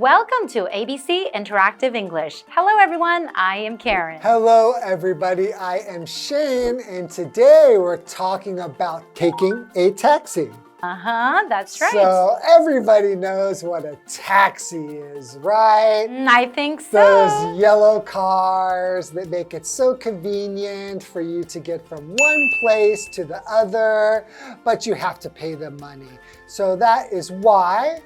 Welcome to ABC Interactive English. Hello everyone, I am Karen. Hello everybody, I am Shane, and today we're talking about taking a taxi. That's right. So everybody knows what a taxi is, right? I think so. Those yellow cars that make it so convenient for you to get from one place to the other, but you have to pay them money. So that is why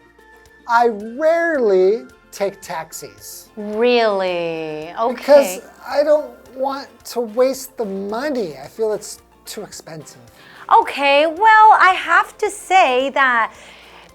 I rarely take taxis. Really? Okay. Because I don't want to waste the money. I feel it's too expensive. Okay, well, I have to say that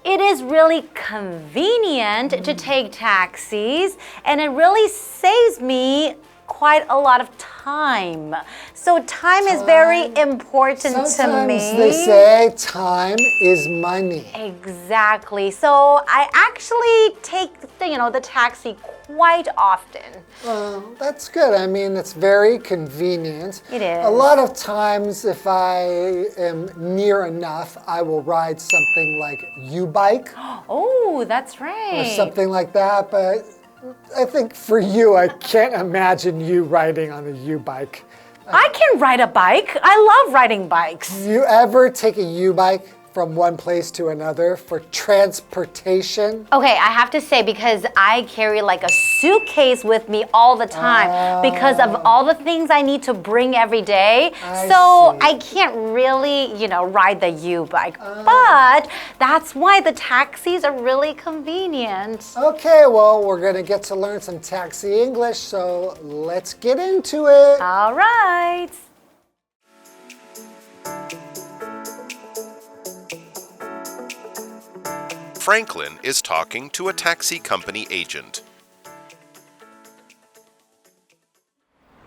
it is really convenient to take taxis, and it really saves me quite a lot of time. So time is very important to me. Sometimes they say time is money. Exactly. So I actually take, the taxi quite often. Well, that's good. I mean, it's very convenient. It is. A lot of times, if I am near enough, I will ride something like U-bike. Oh, that's right. Or something like that, but I think for you, I can't imagine you riding on a U-bike. I can ride a bike. I love riding bikes. Do you ever take a U-bike from one place to another for transportation? Okay, I have to say, because I carry like a suitcase with me all the time because of all the things I need to bring every day. I can't really, ride the U-bike. But that's why the taxis are really convenient. Okay, well, we're going to get to learn some taxi English, so let's get into it. All right. Franklin is talking to a taxi company agent.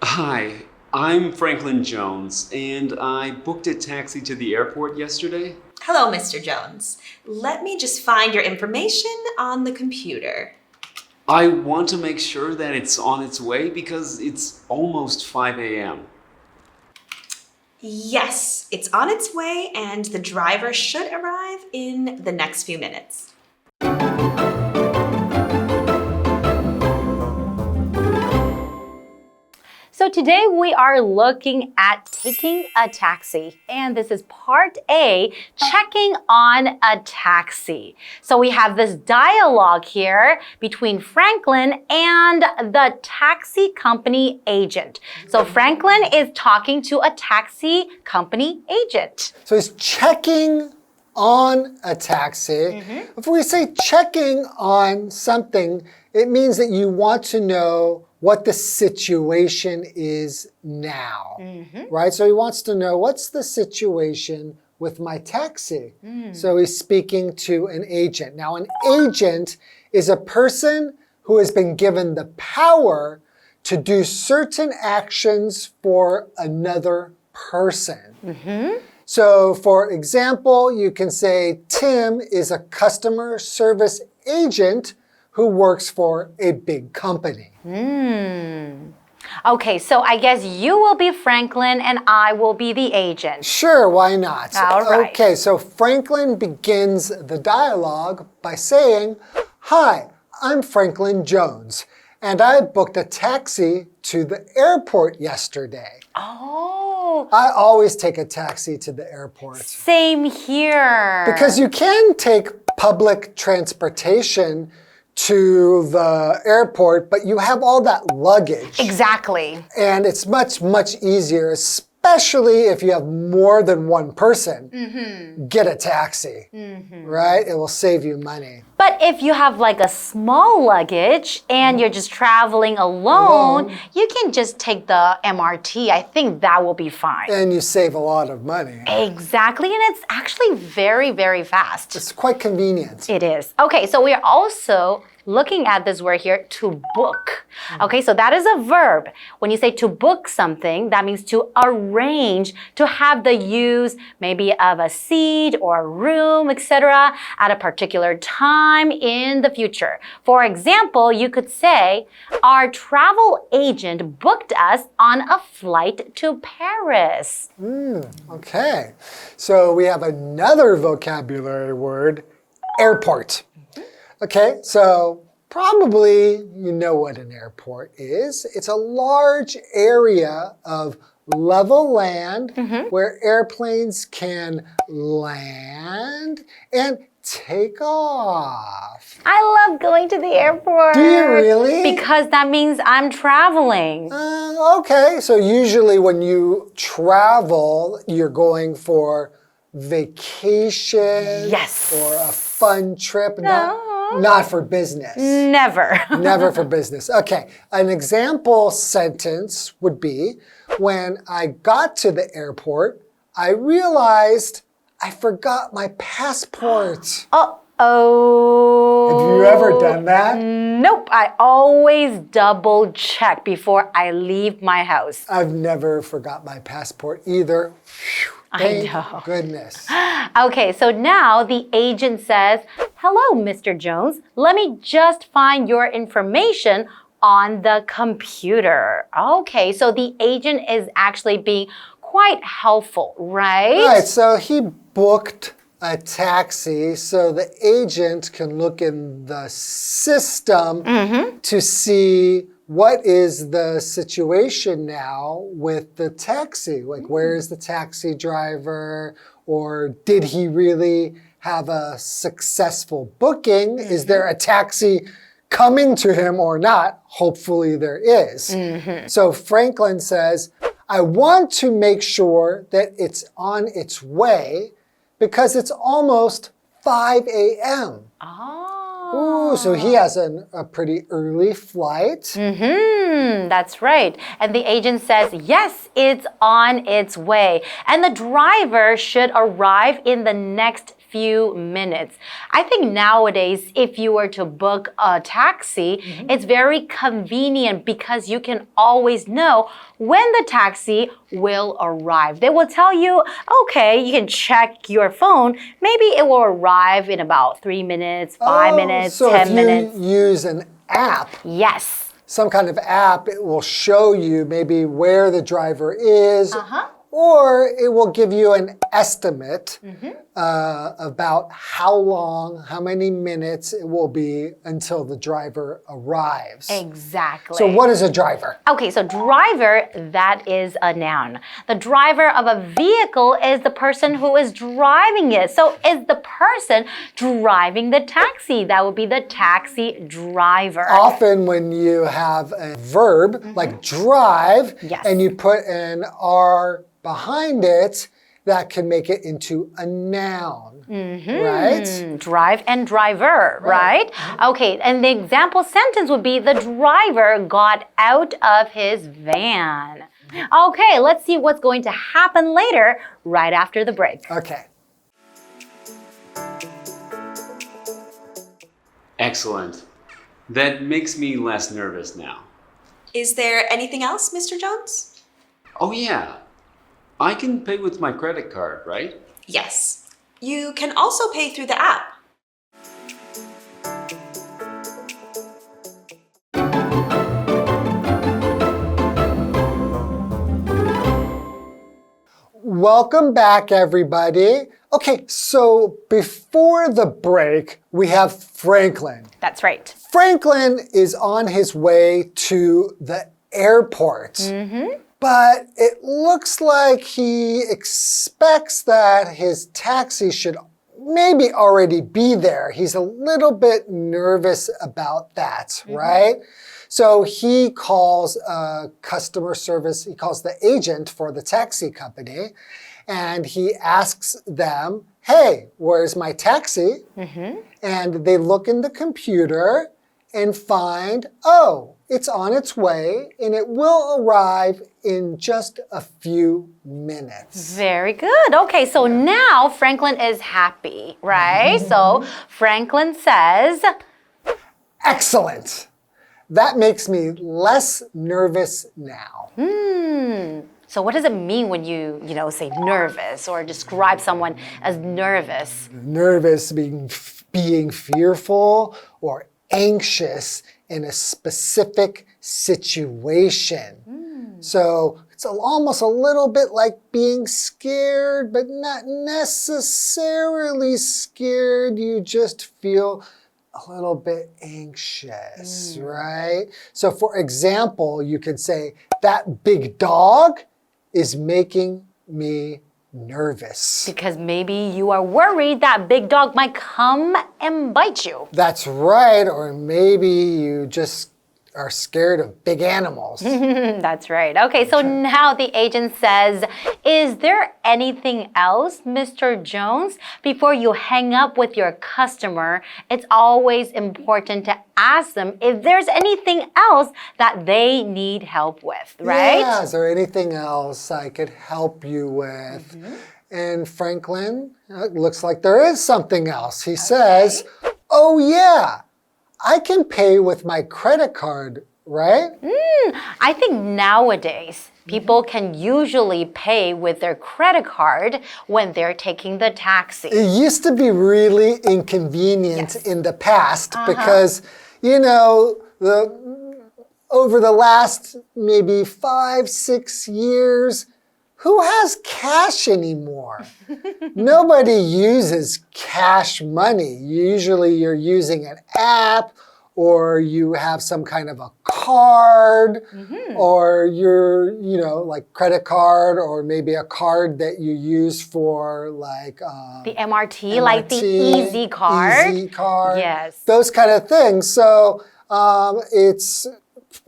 Hi, I'm Franklin Jones, and I booked a taxi to the airport yesterday. Hello, Mr. Jones. Let me just find your information on the computer. I want to make sure that it's on its way because it's almost 5 a.m. Yes, it's on its way, and the driver should arrive in the next few minutes. So today we are looking at taking a taxi, and this is part A, checking on a taxi. So we have this dialogue here between Franklin and the taxi company agent. So Franklin is talking to a taxi company agent. So he's checking on a taxi. If we say checking on something, it means that you want to know what the situation is now, right? So he wants to know, what's the situation with my taxi? So he's speaking to an agent. Now, an agent is a person who has been given the power to do certain actions for another person. So, for example, you can say Tim is a customer service agent who works for a big company. Okay, so I guess you will be Franklin and I will be the agent. Sure, why not? All right. Okay, so Franklin begins the dialogue by saying, "Hi, I'm Franklin Jones, and I booked a taxi to the airport yesterday." Oh. I always take a taxi to the airport. Same here. Because you can take public transportation to the airport, but you have all that luggage. Exactly. And it's much, much easier, especially if you have more than one person. Get a taxi, right? It will save you money. But if you have like a small luggage and you're just traveling alone, you can just take the MRT. I think that will be fine. And you save a lot of money. Exactly, and it's actually very, very fast. It's quite convenient. It is. Okay, so we are also looking at this word here, to book. Okay, so that is a verb. When you say to book something, that means to arrange, to have the use maybe of a seat or a room, etc. at a particular time in the future. For example, you could say, our travel agent booked us on a flight to Paris. Okay, so we have another vocabulary word, airport. Okay, so Probably you know what an airport is. It's a large area of level land where airplanes can land and take off. I love going to the airport. Do you really? Because that means I'm traveling. Okay, so usually when you travel, you're going for vacation Yes. or a fun trip, not for business. Never. Never for business. Okay, an example sentence would be, when I got to the airport, I realized I forgot my passport. Uh-oh. Have you ever done that? Nope. I always double check before I leave my house. I've never forgot my passport either. Phew, thank goodness. Okay, so now the agent says, "Hello, Mr. Jones. Let me just find your information on the computer." Okay, so the agent is actually being quite helpful, right? Right, so he booked a taxi so the agent can look in the system to see what is the situation now with the taxi. Like, where is the taxi driver? Or did he really have a successful booking? Is there a taxi coming to him or not? Hopefully there is. So Franklin says, I want to make sure that it's on its way because it's almost 5 a.m. Oh. Ooh, so he has a pretty early flight. That's right. And the agent says, yes, it's on its way. And the driver should arrive in the next few minutes. I think nowadays, if you were to book a taxi, it's very convenient because you can always know when the taxi will arrive. They will tell you, okay, you can check your phone. Maybe it will arrive in about 3 minutes, 5 minutes, so 10 minutes. If you use an app, Yes. some kind of app, it will show you maybe where the driver is, or it will give you an estimate about how long, how many minutes it will be until the driver arrives. Exactly. So what is a driver? Okay, so driver, that is a noun. The driver of a vehicle is the person who is driving it. So is the person driving the taxi. That would be the taxi driver. Often when you have a verb like drive, Yes. and you put an R behind it, that can make it into a noun, right? Drive and driver, right? Okay, and the example sentence would be the driver got out of his van. Okay, let's see what's going to happen later right after the break. Okay. Excellent. That makes me less nervous now. Is there anything else, Mr. Jones? Oh yeah. I can pay with my credit card, right? Yes. You can also pay through the app. Welcome back, everybody. Okay, so before the break, we have Franklin. That's right. Franklin is on his way to the airport. But it looks like he expects that his taxi should maybe already be there. He's a little bit nervous about that, right? So he calls customer service, he calls the agent for the taxi company, and he asks them, hey, where's my taxi? And they look in the computer and find, oh, it's on its way and it will arrive in just a few minutes. Very good. Okay, so now Franklin is happy, right? So Franklin says, Excellent. That makes me less nervous now. So what does it mean when you say nervous or describe someone as nervous? Nervous, being fearful or anxious in a specific situation. So it's almost a little bit like being scared, but not necessarily scared. You just feel a little bit anxious, right? So for example, you can say, that big dog is making me nervous. Because maybe you are worried that big dog might come and bite you. That's right, or maybe you just are scared of big animals. That's right. Okay, so now the agent says, is there anything else, Mr. Jones? Before you hang up with your customer, it's always important to ask them if there's anything else that they need help with, right? Yeah, is there anything else I could help you with? And Franklin, it looks like there is something else. He says, oh yeah, I can pay with my credit card, right? I think nowadays, people can usually pay with their credit card when they're taking the taxi. It used to be really inconvenient in the past because, you know, over the last maybe 5-6 years, who has cash anymore? Nobody uses cash money. Usually you're using an app or you have some kind of a card or you're, you know, like credit card or maybe a card that you use for like The MRT, like the Easy card. Easy card. Yes. Those kind of things. So it's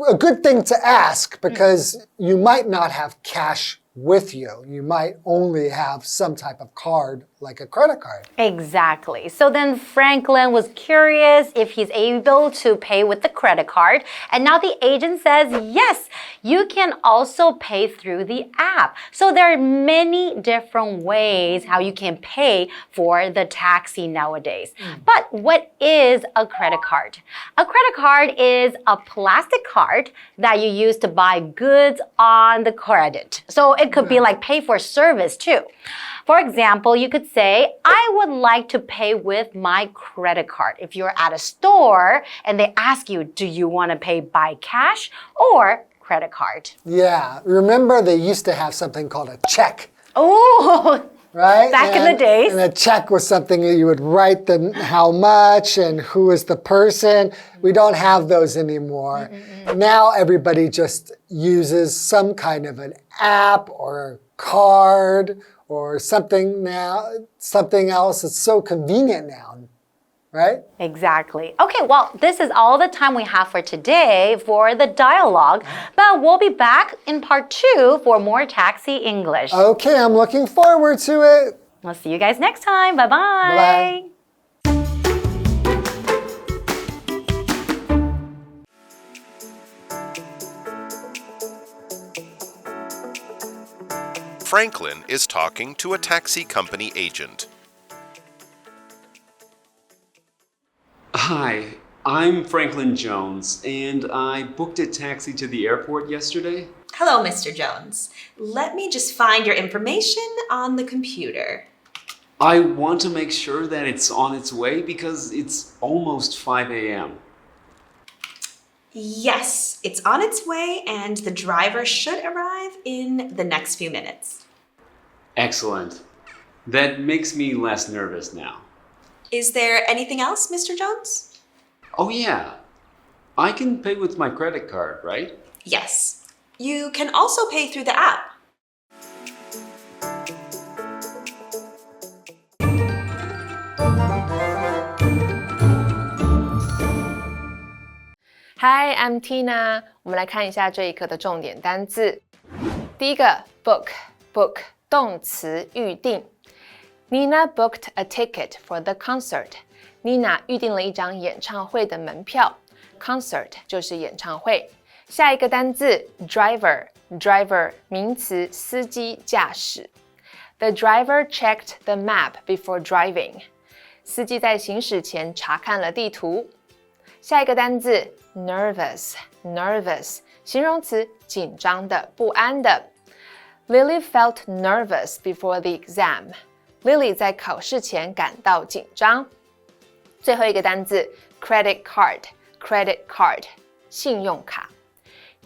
a good thing to ask because you might not have cash with you. You might only have some type of card, like a credit card. Exactly. So then Franklin was curious if he's able to pay with the credit card. And now the agent says, yes, you can also pay through the app. So there are many different ways how you can pay for the taxi nowadays. But what is a credit card? A credit card is a plastic card that you use to buy goods on the credit. So it could be like pay for service too. For example, you could say, I would like to pay with my credit card. If you're at a store and they ask you, do you want to pay by cash or credit card? Yeah, remember they used to have something called a check. Oh, right? Back in the days. And a check was something that you would write how much and who is the person. We don't have those anymore. Now everybody just uses some kind of an app or a card or something else. It's so convenient now, right? Exactly. Okay, well, this is all the time we have for today for the dialogue, but we'll be back in part 2 for more taxi English. Okay, I'm looking forward to it. We'll see you guys next time. Bye-bye. Bye. Franklin is talking to a taxi company agent. Hi, I'm Franklin Jones, and I booked a taxi to the airport yesterday. Hello, Mr. Jones. Let me just find your information on the computer. I want to make sure that it's on its way because it's almost 5 a.m. Yes, it's on its way and the driver should arrive in the next few minutes. Excellent. That makes me less nervous now. Is there anything else, Mr. Jones? Oh yeah, I can pay with my credit card, right? Yes. You can also pay through the app. Hi, I'm Tina. 我们来看一下这一课的重点单字。第一个 book 动词预定。Nina booked a ticket for the concert. Nina 预定了一张演唱会的门票。Concert 就是演唱会。下一个单字 driver 名词司机驾驶。The driver checked the map before driving. 司机在行驶前查看了地图。下一个单字 nervous 形容词紧张的、不安的。Lily felt nervous before the exam. Lily 在考试前感到紧张。最后一个单字 credit card 信用卡。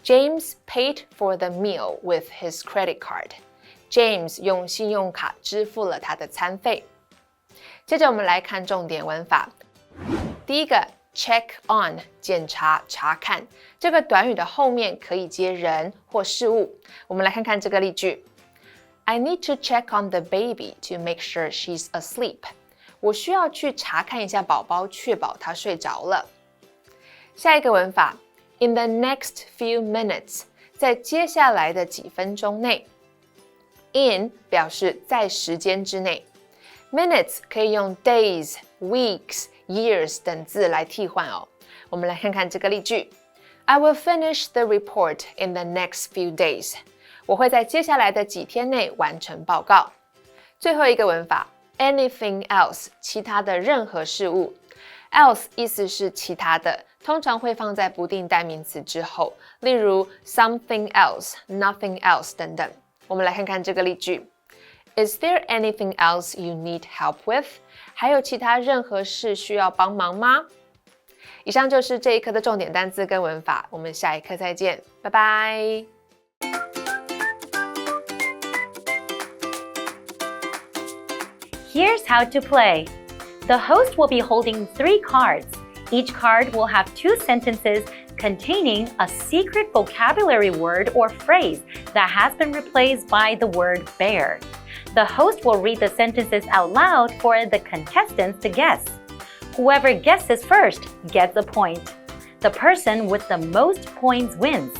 James paid for the meal with his credit card. James 用信用卡支付了他的餐费。接着我们来看重点文法。第一个 check on 检查查看，这个短语的后面可以接人或事物。我们来看看这个例句。I need to check on the baby to make sure she's asleep. 我需要去查看一下宝宝，确保他睡着了。下一个文法 in the next few minutes 在接下来的几分钟内。in 表示在时间之内。Minutes 可以用 days、weeks、years 等字来替换哦。我们来看看这个例句。I will finish the report in the next few days. 我会在接下来的几天内完成报告。最后一个文法 anything else 其他的任何事物。else 意思是其他的，通常会放在不定代名词之后，例如 something else、nothing else 等等。我们来看看这个例句。Is there anything else you need help with? 还有其他任何事需要帮忙吗？以上就是这一课的重点单字跟文法，我们下一课再见，拜拜。Here's how to play. The host will be holding 3 cards. Each card will have 2 sentences containing a secret vocabulary word or phrase that has been replaced by the word bear. The host will read the sentences out loud for the contestants to guess. Whoever guesses first gets a point. The person with the most points wins.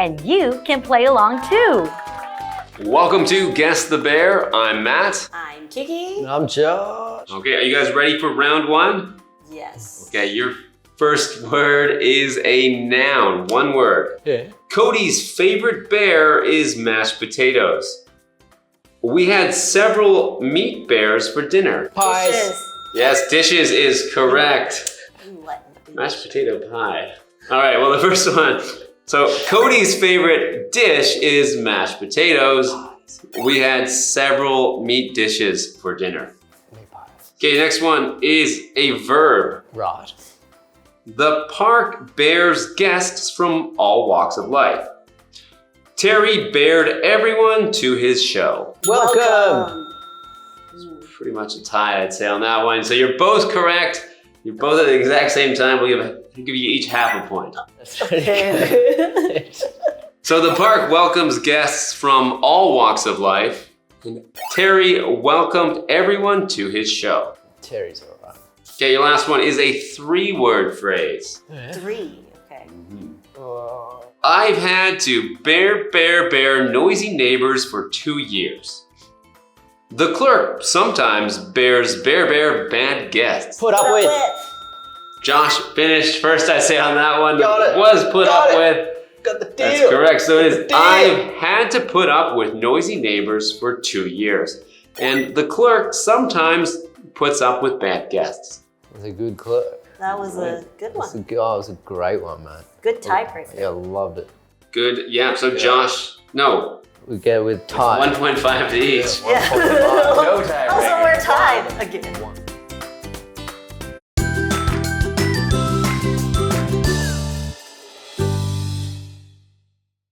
And you can play along too. Welcome to Guess the Bear. I'm Matt. I'm Kiki. I'm Josh. Okay, are you guys ready for round 1? Yes. Okay, your first word is a noun, one word. Yeah. Cody's favorite bear is mashed potatoes. We had several meat bears for dinner. Pies. Yes, dishes is correct. Mashed potato pie. All right, well, the first one. So Cody's favorite dish is mashed potatoes. We had several meat dishes for dinner. Okay, next one is a verb. Right. The park bears guests from all walks of life. Terry beared everyone to his show. Welcome. Pretty much a tie, I'd say, on that one. So you're both correct. You're both at the exact same time. We'll give you each half a point. So the park welcomes guests from all walks of life. And Terry welcomed everyone to his show. Terry's all right. Okay, your last one is a 3-word phrase. 3. Okay. I've had to bear noisy neighbors for 2 years. The clerk sometimes bears bad guests. Put up with. Josh finished first, I say, on that one. Got it. Was put Got up it. with. Got the deal. That's correct. So it is, Deal. I've had to put up with noisy neighbors for 2 years. And the clerk sometimes puts up with bad guests. That's a good clerk. That was a good one. It was a great one, man. Good tiebreaker. Yeah, loved it. Good. Yeah, so Josh, no. We get with tie. 1.5 to each. Yeah. No tie. Also, we're tied again.